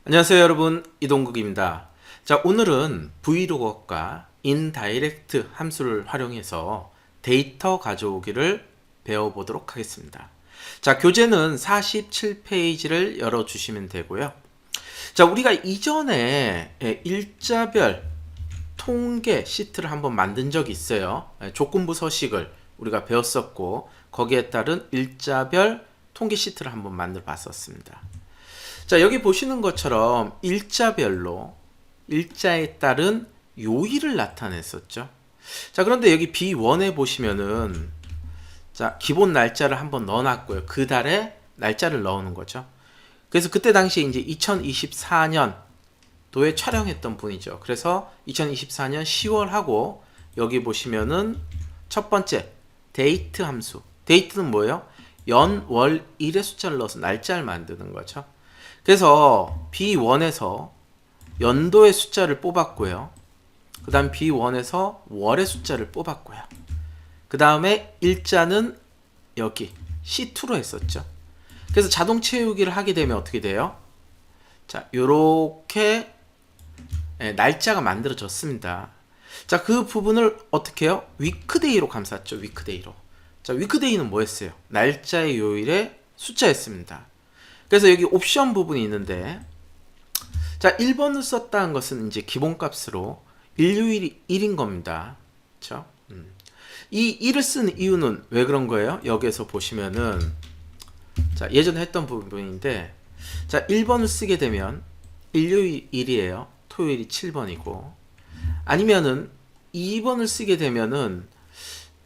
안녕하세요 여러분, 이동국입니다. 자, 오늘은 브이로그과 인다이렉트 함수를 활용해서 데이터 가져오기를 배워보도록 하겠습니다. 자, 교재는 47페이지를 열어주시면 되고요. 자, 우리가 이전에 일자별 통계 시트를 한번 만든 적이 있어요. 조건부 서식을 우리가 배웠었고, 거기에 따른 일자별 통계 시트를 한번 만들어 봤었습니다. 자, 여기 보시는 것처럼 일자별로 일자에 따른 요일을 나타냈었죠. 자, 그런데 여기 B1에 보시면은 자, 기본 날짜를 한번 넣어놨고요. 그 달에 날짜를 넣는 거죠. 그래서 그때 당시에 이제 2024년도에 촬영했던 분이죠. 그래서 2024년 10월 하고 여기 보시면은 첫 번째 데이트 함수. 데이트는 뭐예요? 연, 월, 일의 숫자를 넣어서 날짜를 만드는 거죠. 그래서 B1에서 연도의 숫자를 뽑았고요. 그 다음 B1에서 월의 숫자를 뽑았고요. 그 다음에 일자는 여기 C2로 했었죠. 그래서 자동 채우기를 하게 되면 어떻게 돼요? 자, 요렇게 날짜가 만들어졌습니다. 자, 그 부분을 어떻게 해요? 위크데이로 감쌌죠. 위크데이로. 자, 위크데이는 뭐였어요? 날짜의 요일의 숫자였습니다. 그래서 여기 옵션 부분이 있는데, 자, 1번을 썼다는 것은 이제 기본값으로 일요일이 1인 겁니다. 그렇죠? 이 1을 쓴 이유는 왜 그런 거예요? 여기에서 보시면은 자, 예전에 했던 부분인데, 자, 1번을 쓰게 되면 일요일 1이에요. 토요일이 7번이고, 아니면은 2번을 쓰게 되면은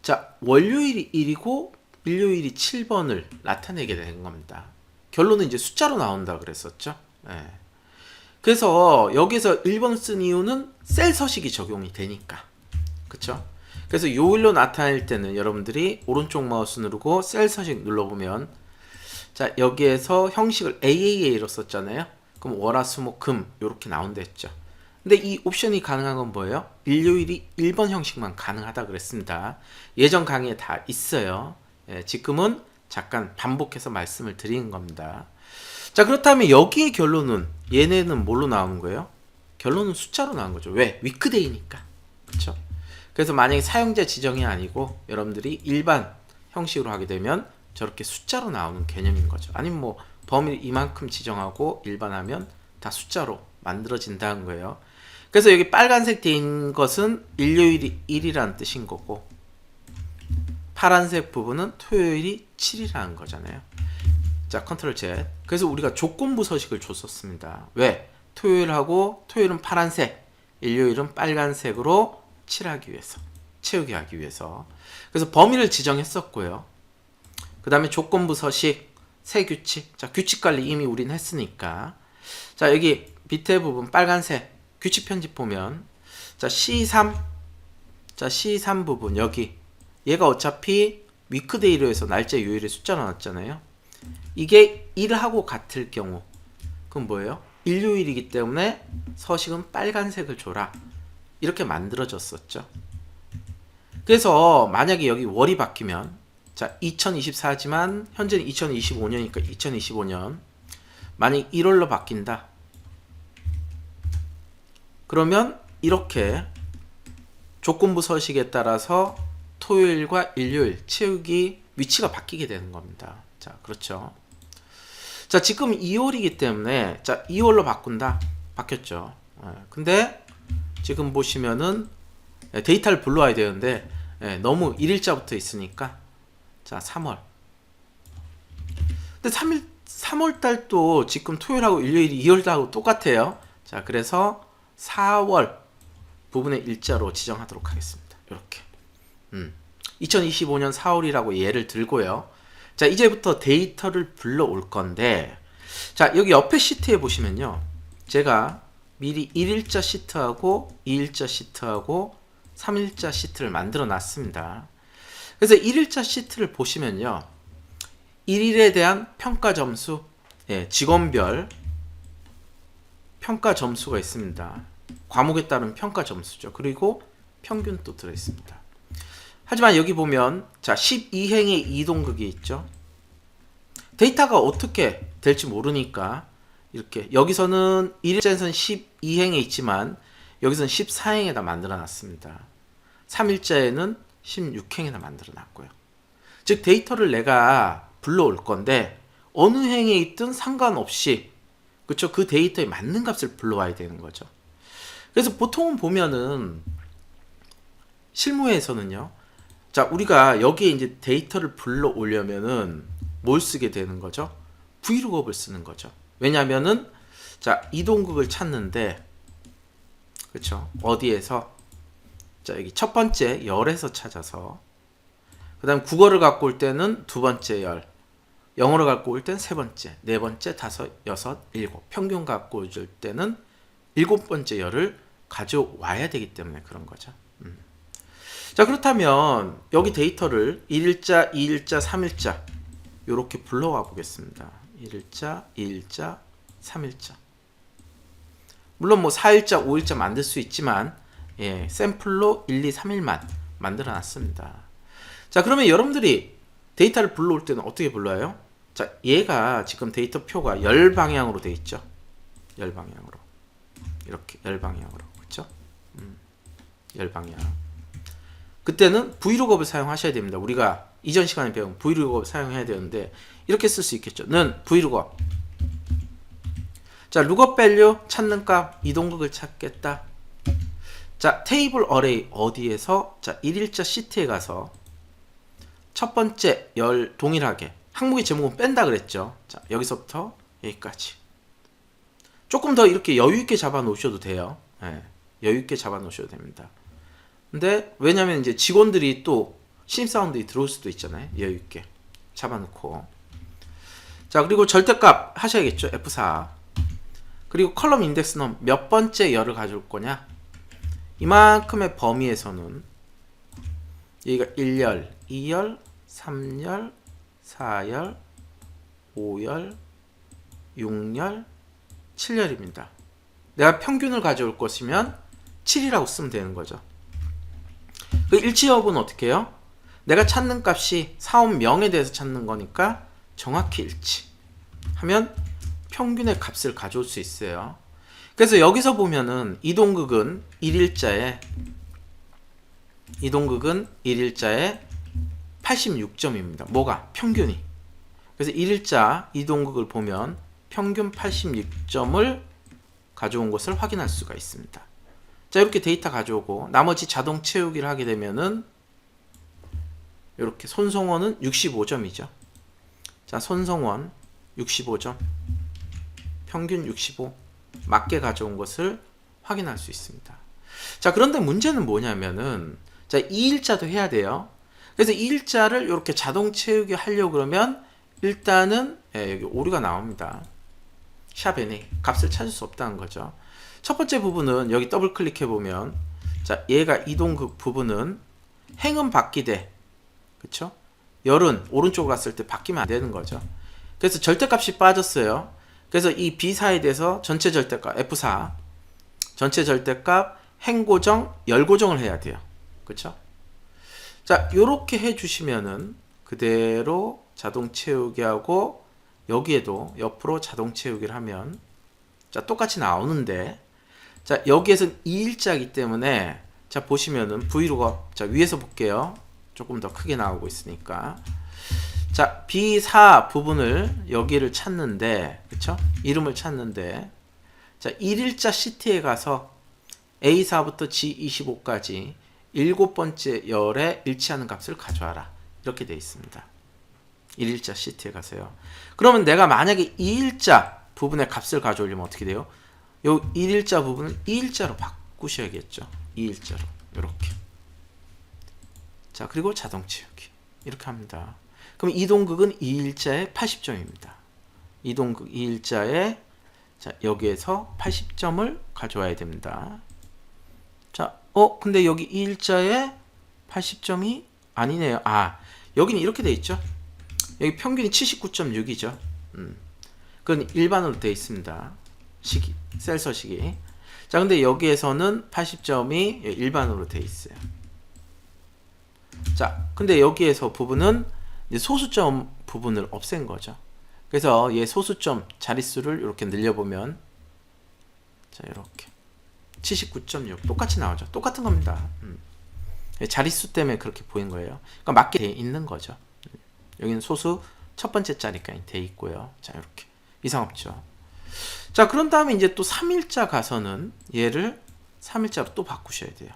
자, 월요일이 1이고 일요일이 7번을 나타내게 되는 겁니다. 결론은 이제 숫자로 나온다 그랬었죠. 예. 그래서 여기서 1번을 쓴 이유는 셀 서식이 적용이 되니까. 그쵸? 그래서 요일로 나타낼 때는 여러분들이 오른쪽 마우스 누르고 셀 서식 눌러보면, 자, 여기에서 형식을 AAA로 썼잖아요. 그럼 월화수목금 요렇게 나온다 했죠. 근데 이 옵션이 가능한 건 뭐예요? 일요일이 1번 형식만 가능하다 그랬습니다. 예전 강의에 다 있어요. 예, 지금은 잠깐 반복해서 말씀을 드리는 겁니다. 자, 그렇다면 여기의 결론은, 얘네는 뭘로 나오는 거예요? 결론은 숫자로 나온 거죠. 왜? 위크데이니까. 그쵸? 그래서 만약에 사용자 지정이 아니고 여러분들이 일반 형식으로 하게 되면 저렇게 숫자로 나오는 개념인 거죠. 아니면 뭐 범위를 이만큼 지정하고 일반하면 다 숫자로 만들어진다는 거예요. 그래서 여기 빨간색 된 것은 일요일이 1이라는 뜻인 거고, 파란색 부분은 토요일이 7이라는 거잖아요. 자, 컨트롤 Z. 그래서 우리가 조건부 서식을 줬었습니다. 왜? 토요일은 파란색, 일요일은 빨간색으로 칠하기 위해서, 채우기 하기 위해서. 그래서 범위를 지정했었고요. 그 다음에 조건부 서식, 새 규칙. 자, 규칙 관리 이미 우린 했으니까. 자, 여기 밑에 부분 빨간색 규칙 편집 보면, 자, C3. 자, C3 부분 여기. 얘가 어차피 위크데이로 해서 날짜 요일의 숫자로 나왔잖아요. 이게 1하고 같을 경우, 그럼 뭐예요? 일요일이기 때문에 서식은 빨간색을 줘라. 이렇게 만들어졌었죠. 그래서 만약에 여기 월이 바뀌면, 자, 2024지만 현재는 2025년이니까 2025년 만약 1월로 바뀐다. 그러면 이렇게 조건부 서식에 따라서 토요일과 일요일 채우기 위치가 바뀌게 되는 겁니다. 자, 그렇죠. 자, 지금 2월이기 때문에 자, 2월로 바꾼다. 바뀌었죠. 근데 지금 보시면은 데이터를 불러와야 되는데 너무 1일자부터 있으니까, 자, 3월. 근데 3월 달도 지금 토요일하고 일요일이 2월 달하고 똑같아요. 자, 그래서 4월 부분의 일자로 지정하도록 하겠습니다. 이렇게. 2025년 4월이라고 예를 들고요. 자, 이제부터 데이터를 불러올 건데, 자, 여기 옆에 시트에 보시면요. 제가 미리 1일자 시트하고 2일자 시트하고 3일자 시트를 만들어 놨습니다. 그래서 1일자 시트를 보시면요. 1일에 대한 평가 점수, 직원별 평가 점수가 있습니다. 과목에 따른 평가 점수죠. 그리고 평균도 들어있습니다. 하지만 여기 보면, 자, 12행의 이동극이 있죠. 데이터가 어떻게 될지 모르니까 이렇게 여기서는 1일자에서는 12행에 있지만 여기서는 14행에다 만들어 놨습니다. 3일자에는 16행에다 만들어 놨고요. 즉 데이터를 내가 불러올 건데 어느 행에 있든 상관없이 그렇죠? 그 데이터에 맞는 값을 불러와야 되는 거죠. 그래서 보통은 보면은 실무에서는요. 자, 우리가 여기에 이제 데이터를 불러오려면은 뭘 쓰게 되는 거죠? vlookup을 쓰는 거죠. 왜냐면은 자, 이동극을 찾는데 그렇죠? 어디에서 자, 여기 첫 번째 열에서 찾아서 그다음 국어를 갖고 올 때는 두 번째 열, 영어를 갖고 올 때는 세 번째, 네 번째, 다섯, 여섯, 일곱, 평균 갖고 올 때는 일곱 번째 열을 가져와야 되기 때문에 그런 거죠. 자, 그렇다면 여기 데이터를 1일자, 2일자, 3일자 이렇게 불러와 보겠습니다. 1일자, 2일자, 3일자. 물론 뭐 4일자, 5일자 만들 수 있지만 예, 샘플로 1, 2, 3일만 만들어 놨습니다. 자, 그러면 여러분들이 데이터를 불러올 때는 어떻게 불러요? 자, 얘가 지금 데이터 표가 열 방향으로 돼 있죠. 열 방향으로. 이렇게 열 방향으로. 그렇죠? 열 방향. 그때는 vlookup을 사용하셔야 됩니다. 우리가 이전 시간에 배운 vlookup을 사용해야 되는데 이렇게 쓸 수 있겠죠. 는 vlookup. 자, lookup value 찾는 값 이동극을 찾겠다. 자, 테이블 어레이 어디에서 자, 1일자 시트에 가서 첫 번째 열 동일하게 항목의 제목은 뺀다 그랬죠. 자, 여기서부터 여기까지. 조금 더 이렇게 여유 있게 잡아 놓으셔도 돼요. 예, 여유 있게 잡아 놓으셔도 됩니다. 근데 왜냐면 이제 직원들이 또 신입사원들이 들어올 수도 있잖아요. 여유 있게 잡아 놓고. 자, 그리고 절대값 하셔야겠죠. F4. 그리고 컬럼 인덱스는 몇 번째 열을 가져올 거냐? 이만큼의 범위에서는 여기가 1열, 2열, 3열, 4열, 5열, 6열, 7열입니다. 내가 평균을 가져올 것이면 7이라고 쓰면 되는 거죠. 그 일치 여부는 어떻게 해요? 내가 찾는 값이 사원명에 대해서 찾는 거니까 정확히 일치 하면 평균의 값을 가져올 수 있어요. 그래서 여기서 보면은 이동극은 1일자에 86점입니다. 뭐가? 평균이. 그래서 1일자 이동극을 보면 평균 86점을 가져온 것을 확인할 수가 있습니다. 자, 이렇게 데이터 가져오고 나머지 자동 채우기를 하게 되면은 이렇게 손성원은 65점이죠. 자, 손성원 65점, 평균 65 맞게 가져온 것을 확인할 수 있습니다. 자, 그런데 문제는 뭐냐면은 자, 2일자도 해야 돼요. 그래서 2일자를 이렇게 자동 채우기 하려고 그러면 일단은 예, 여기 오류가 나옵니다. 샵 NA 값을 찾을 수 없다는 거죠. 첫 번째 부분은 여기 더블 클릭해 보면 자, 얘가 이동극 부분은 행은 바뀌되 그쵸? 열은 오른쪽으로 갔을 때 바뀌면 안 되는 거죠. 그래서 절대값이 빠졌어요. 그래서 이 B4에 대해서 전체 절대값 F4 전체 절대값 행고정 열고정을 해야 돼요. 그쵸? 자, 요렇게 해주시면은 그대로 자동 채우기 하고 여기에도 옆으로 자동 채우기를 하면 자, 똑같이 나오는데 자, 여기에서는 2일자이기 때문에 자, 보시면은 vlookup 자, 위에서 볼게요. 조금 더 크게 나오고 있으니까 자, B4 부분을 여기를 찾는데 그쵸? 이름을 찾는데 자, 1일자 시트에 가서 A4부터 G25까지 7번째 열에 일치하는 값을 가져와라. 이렇게 되어 있습니다. 1일자 시트에 가세요. 그러면 내가 만약에 2일자 부분의 값을 가져오려면 어떻게 돼요? 요 1일자 부분을 2일자로 바꾸셔야겠죠. 2일자로 이렇게. 자, 그리고 자동 채우기 이렇게 합니다. 그럼 이동극은 2일자에 80점입니다. 이동극 2일자에 자, 여기에서 80점을 가져와야 됩니다. 자, 근데 여기 2일자에 80점이 아니네요. 아, 여기는 이렇게 돼 있죠. 여기 평균이 79.6이죠. 그건 일반으로 되어 있습니다. 시기, 셀 서식이. 자, 근데 여기에서는 80점이 일반으로 되어 있어요. 자, 근데 여기에서 부분은 이제 소수점 부분을 없앤 거죠. 그래서 얘 소수점 자릿수를 이렇게 늘려보면 자 이렇게 79.6 똑같이 나오죠. 똑같은 겁니다. 자릿수 때문에 그렇게 보인 거예요. 그러니까 맞게 돼 있는 거죠. 여기는 소수 첫 번째 자리가 돼 있고요. 자 이렇게 이상 없죠. 자 그런 다음에 이제 또 3일자 가서는 얘를 3일자로 또 바꾸셔야 돼요.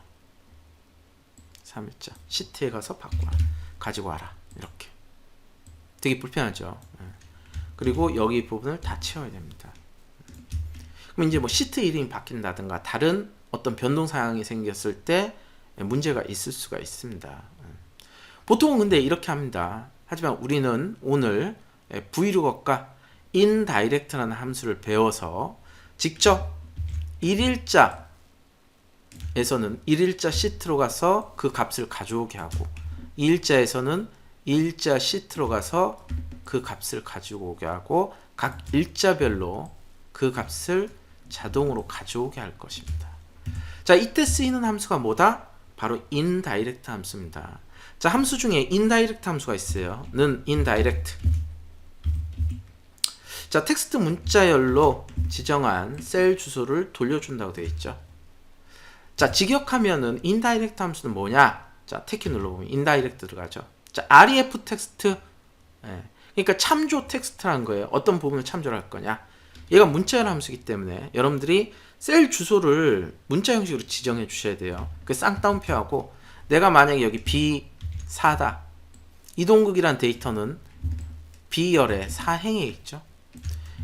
3일자 시트에 가서 가지고 와라. 이렇게 되게 불편하죠. 그리고 여기 부분을 다 채워야 됩니다. 그럼 이제 뭐 시트 이름이 바뀐다든가 다른 어떤 변동 사항이 생겼을 때 문제가 있을 수가 있습니다. 보통은 근데 이렇게 합니다. 하지만 우리는 오늘 브이로그과 인다이렉트라는 함수를 배워서 직접 1일자에서는 1일자 시트로 가서 그 값을 가져오게 하고 2일자에서는 2일자 시트로 가서 그 값을 가지고 오게 하고 각 일자별로 그 값을 자동으로 가져오게 할 것입니다. 자, 이때 쓰이는 함수가 뭐다? 바로 인다이렉트 함수입니다. 자, 함수 중에 인다이렉트 함수가 있어요. 는 인다이렉트. 자, 텍스트 문자열로 지정한 셀 주소를 돌려준다고 되어 있죠. 자, 직역하면은 인다이렉트 함수는 뭐냐? 자, 태키 눌러보면 인다이렉트 들어가죠. 자, ref 텍스트. 그러니까 참조 텍스트라는 거예요. 어떤 부분을 참조를 할 거냐? 얘가 문자열 함수이기 때문에 여러분들이 셀 주소를 문자 형식으로 지정해 주셔야 돼요. 그 쌍따옴표하고 내가 만약에 여기 B4다. 이동극이란 데이터는 B열의 사행에 있죠.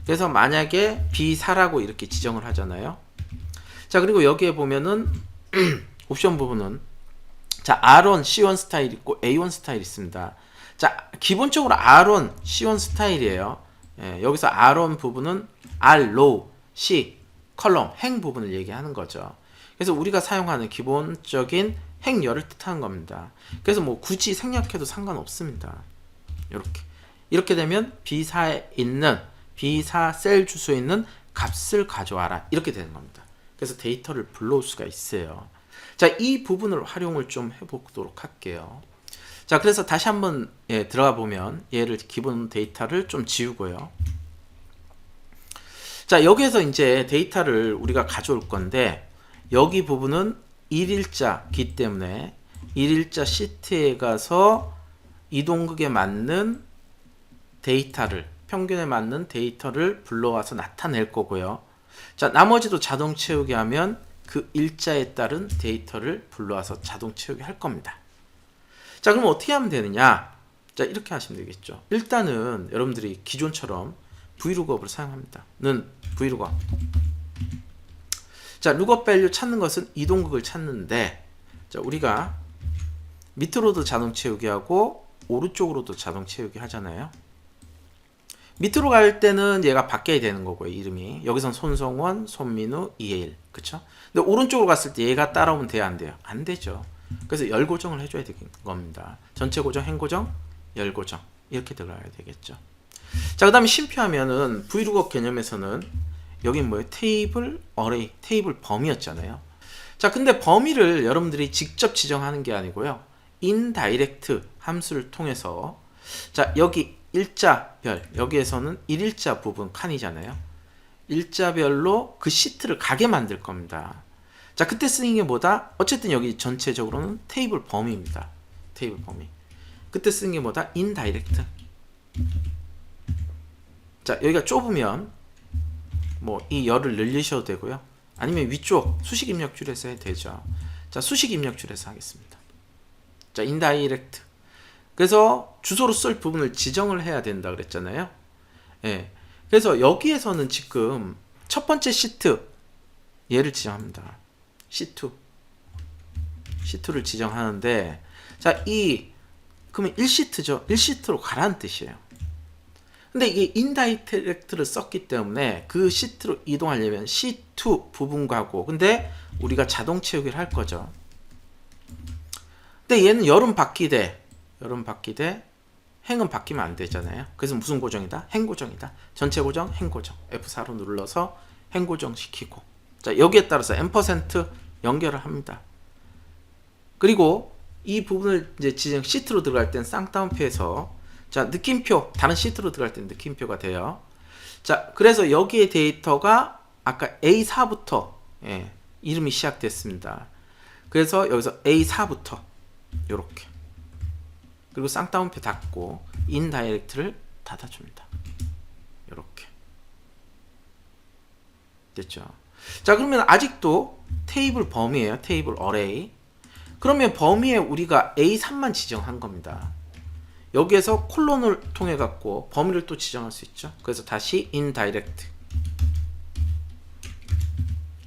그래서 만약에 B4라고 이렇게 지정을 하잖아요. 자, 그리고 여기에 보면은 옵션 부분은 자, R1, C1 스타일 있고 A1 스타일 있습니다. 자, 기본적으로 R1, C1 스타일이에요. 여기서 R1 부분은 R, row, C, 컬럼, 행 부분을 얘기하는 거죠. 그래서 우리가 사용하는 기본적인 행열을 뜻하는 겁니다. 그래서 뭐 굳이 생략해도 상관없습니다. 이렇게 되면 B4에 있는 B4 셀 주소에 있는 값을 가져와라. 이렇게 되는 겁니다. 그래서 데이터를 불러올 수가 있어요. 자, 이 부분을 활용을 좀 해보도록 할게요. 자, 그래서 다시 한번 들어가 보면 얘를 기본 데이터를 좀 지우고요. 자, 여기에서 이제 데이터를 우리가 가져올 건데 여기 부분은 1일자기 때문에 1일자 시트에 가서 이동극에 맞는 데이터를 평균에 맞는 데이터를 불러와서 나타낼 거고요. 자, 나머지도 자동 채우게 하면 그 일자에 따른 데이터를 불러와서 자동 채우게 할 겁니다. 자, 그럼 어떻게 하면 되느냐? 자, 이렇게 하시면 되겠죠. 일단은 여러분들이 기존처럼 브이룩업을 사용합니다. 는 브이룩업. 자, 룩업 밸류 찾는 것은 이동극을 찾는데, 자, 우리가 밑으로도 자동 채우기 하고 오른쪽으로도 자동 채우기 하잖아요. 밑으로 갈 때는 얘가 바뀌어야 되는 거고요. 이름이 여기선 손성원, 손민우, 이해일, 그쵸? 근데 오른쪽으로 갔을 때 얘가 따라오면 돼요, 안 돼요? 안 되죠. 그래서 열 고정을 해줘야 되는 겁니다. 전체 고정, 행 고정, 열 고정 이렇게 들어가야 되겠죠. 자, 그 다음에 심표하면은 브이룩업 개념에서는 여긴 뭐예요? 테이블 어레이, 테이블 범위였잖아요. 자, 근데 범위를 여러분들이 직접 지정하는 게 아니고요. 인다이렉트 함수를 통해서 자, 여기 일자별, 여기에서는 1일자 부분 칸이잖아요. 일자별로 그 시트를 가게 만들 겁니다. 자, 그때 쓰는 게 뭐다? 어쨌든 여기 전체적으로는 테이블 범위입니다. 테이블 범위. 그때 쓰는 게 뭐다? 인다이렉트. 자, 여기가 좁으면 뭐 이 열을 늘리셔도 되고요. 아니면 위쪽 수식 입력 줄여서 해도 되죠. 자, 수식 입력 줄여서 하겠습니다. 자, 인다이렉트. 그래서 주소로 쓸 부분을 지정을 해야 된다 그랬잖아요. 예. 그래서 여기에서는 지금 첫 번째 시트 얘를 지정합니다. C2. C2를 지정하는데 자, 그러면 1시트죠. 1시트로 가라는 뜻이에요. 근데 이게 인다이렉트를 썼기 때문에 그 시트로 이동하려면 C2 부분 가고 근데 우리가 자동 채우기를 할 거죠. 근데 얘는 열은 바뀌되 행은 바뀌면 안 되잖아요. 그래서 무슨 고정이다? 행 고정이다. 전체 고정, 행 고정. F4로 눌러서 행 고정 시키고 자, 여기에 따라서 M% 연결을 합니다. 그리고 이 부분을 이제 지정 시트로 들어갈 땐 쌍따옴표에서 자, 느낌표 다른 시트로 들어갈 때 느낌표가 돼요. 자, 그래서 여기에 데이터가 아까 A4부터 이름이 시작됐습니다. 그래서 여기서 A4부터 요렇게, 그리고 쌍따옴표 닫고 인다이렉트를 닫아줍니다. 요렇게 됐죠. 자, 그러면 아직도 테이블 범위예요. 테이블 어레이. 그러면 범위에 우리가 A3만 지정한 겁니다. 여기에서 콜론을 통해 갖고 범위를 또 지정할 수 있죠. 그래서 다시 indirect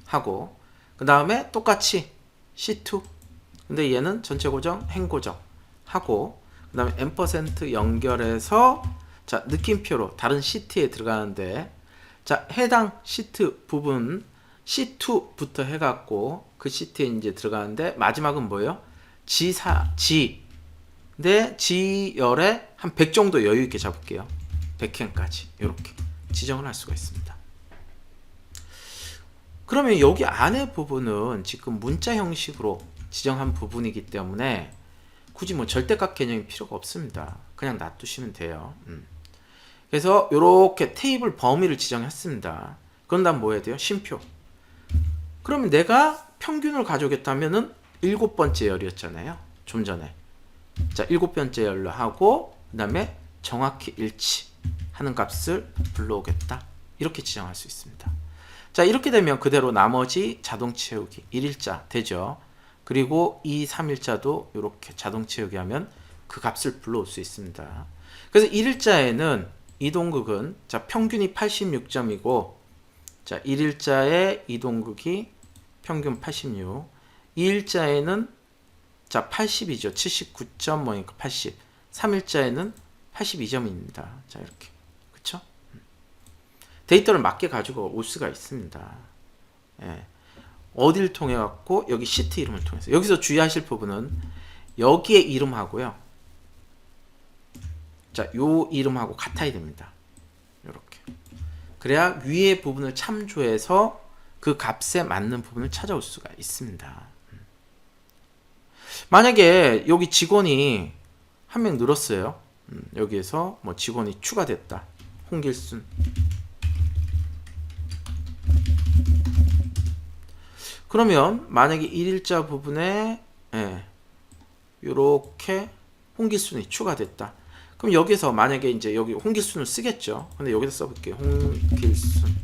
하고, 그 다음에 똑같이 C2, 근데 얘는 전체 고정, 행 고정 하고, 그 다음에 앰퍼센트 연결해서 자, 느낌표로 다른 시트에 들어가는데, 자, 해당 시트 부분 C2부터 해갖고 그 시트에 이제 들어가는데, 마지막은 뭐예요? G. 근데 G열에 한 100 정도 여유 있게 잡을게요. 100캔까지 이렇게 지정을 할 수가 있습니다. 그러면 여기 안에 부분은 지금 문자 형식으로 지정한 부분이기 때문에 굳이 뭐 절대값 개념이 필요가 없습니다. 그냥 놔두시면 돼요. 그래서 이렇게 테이블 범위를 지정했습니다. 그런 다음 뭐 해야 돼요? 쉼표. 그러면 내가 평균을 가져오겠다면은 7번째 열이었잖아요. 좀 전에. 자, 7번째 열로 하고, 그 다음에 정확히 일치하는 값을 불러오겠다. 이렇게 지정할 수 있습니다. 자, 이렇게 되면 그대로 나머지 자동 채우기 1일자 되죠. 그리고 2, 3일자도 이렇게 자동 채우기 하면 그 값을 불러올 수 있습니다. 그래서 1일자에는 이동극은 자, 평균이 86점이고, 자, 1일자의 이동극이 평균 86, 2일자에는 자, 80이죠. 79점 뭐니까 80. 3일자에는 82점입니다. 자, 이렇게. 그쵸? 데이터를 맞게 가지고 올 수가 있습니다. 예. 어딜 통해 갖고 여기 시트 이름을 통해서. 여기서 주의하실 부분은 여기에 이름하고요. 자, 요 이름하고 같아야 됩니다. 요렇게. 그래야 위의 부분을 참조해서 그 값에 맞는 부분을 찾아올 수가 있습니다. 만약에 여기 직원이 한 명 늘었어요. 여기에서 뭐 직원이 추가됐다. 홍길순. 그러면 만약에 1일자 부분에 요렇게 홍길순이 추가됐다. 그럼 여기서 만약에 이제 여기 홍길순을 쓰겠죠. 근데 여기다 써볼게요. 홍길순.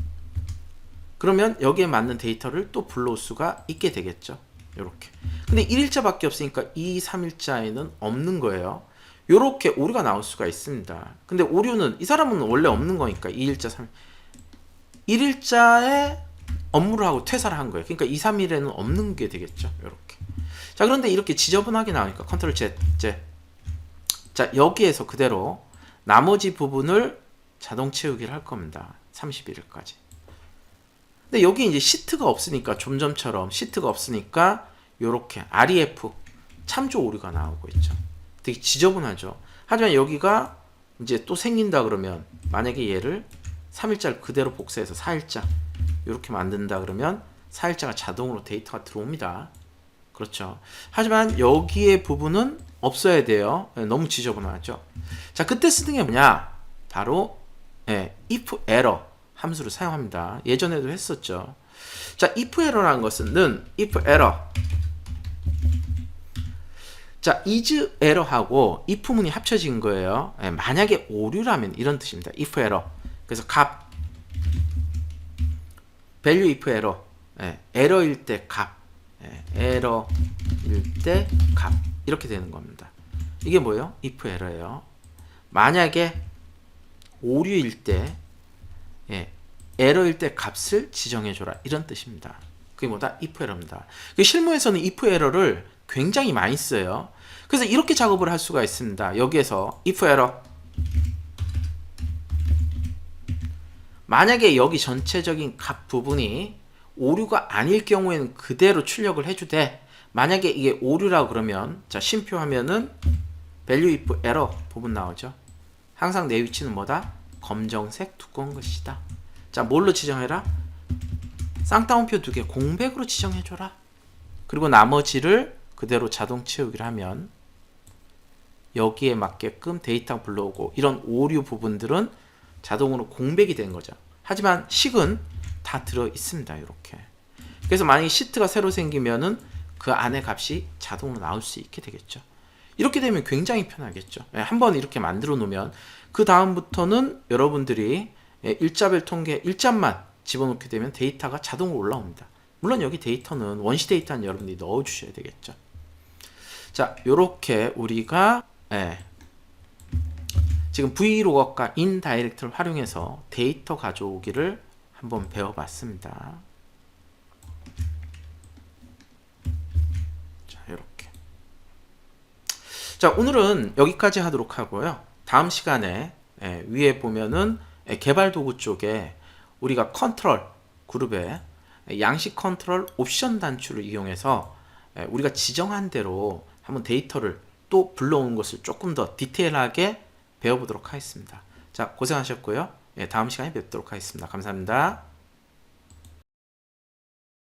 그러면 여기에 맞는 데이터를 또 불러올 수가 있게 되겠죠. 요렇게. 근데 1일자밖에 없으니까 2, 3일자에는 없는 거예요. 요렇게 오류가 나올 수가 있습니다. 근데 오류는 이 사람은 원래 없는 거니까 2일자, 3일. 1일자에 업무를 하고 퇴사를 한 거예요. 그러니까 2, 3일에는 없는 게 되겠죠. 요렇게. 자, 그런데 이렇게 지저분하게 나오니까 컨트롤 Z. 자, 여기에서 그대로 나머지 부분을 자동 채우기를 할 겁니다. 31일까지. 근데 여기 이제 시트가 없으니까, 좀점처럼 시트가 없으니까 요렇게 REF 참조 오류가 나오고 있죠. 되게 지저분하죠. 하지만 여기가 이제 또 생긴다 그러면, 만약에 얘를 3일자를 그대로 복사해서 4일자 이렇게 만든다 그러면 4일자가 자동으로 데이터가 들어옵니다. 그렇죠. 하지만 여기에 부분은 없어야 돼요. 너무 지저분하죠. 자, 그때 쓰는 게 뭐냐? 바로 if error 함수를 사용합니다. 예전에도 했었죠. 자, if error라는 것은 if error. 자, is error하고 if문이 합쳐진 거예요. 만약에 오류라면 이런 뜻입니다. if error. 그래서 값 value if error. 에러일 때 값. 에러일 때 값. 이렇게 되는 겁니다. 이게 뭐예요? if error예요. 만약에 오류일 때 에러일 때 값을 지정해줘라. 이런 뜻입니다. 그게 뭐다? if error입니다. 실무에서는 if error를 굉장히 많이 써요. 그래서 이렇게 작업을 할 수가 있습니다. 여기에서 if error. 만약에 여기 전체적인 값 부분이 오류가 아닐 경우에는 그대로 출력을 해주되, 만약에 이게 오류라고 그러면, 자, 쉼표하면은 value if error 부분 나오죠. 항상 내 위치는 뭐다? 검정색 두꺼운 것이다. 자, 뭘로 지정해라? 쌍따옴표 2개 공백으로 지정해줘라. 그리고 나머지를 그대로 자동 채우기를 하면 여기에 맞게끔 데이터가 불러오고 이런 오류 부분들은 자동으로 공백이 된 거죠. 하지만 식은 다 들어 있습니다. 이렇게. 그래서 만약에 시트가 새로 생기면은 그 안에 값이 자동으로 나올 수 있게 되겠죠. 이렇게 되면 굉장히 편하겠죠. 한번 이렇게 만들어 놓으면 그 다음부터는 여러분들이 일자별 통계 일자만 집어넣게 되면 데이터가 자동으로 올라옵니다. 물론 여기 데이터는 원시 데이터는 여러분들이 넣어 주셔야 되겠죠. 자, 요렇게 우리가 지금 브이로그과 인다이렉트를 활용해서 데이터 가져오기를 한번 배워봤습니다. 자, 이렇게. 자, 오늘은 여기까지 하도록 하고요. 다음 시간에 위에 보면은 개발 도구 쪽에 우리가 컨트롤 그룹에 양식 컨트롤 옵션 단추를 이용해서 우리가 지정한 대로 한번 데이터를 또 불러오는 것을 조금 더 디테일하게 배워보도록 하겠습니다. 자, 고생하셨고요. 다음 시간에 뵙도록 하겠습니다. 감사합니다.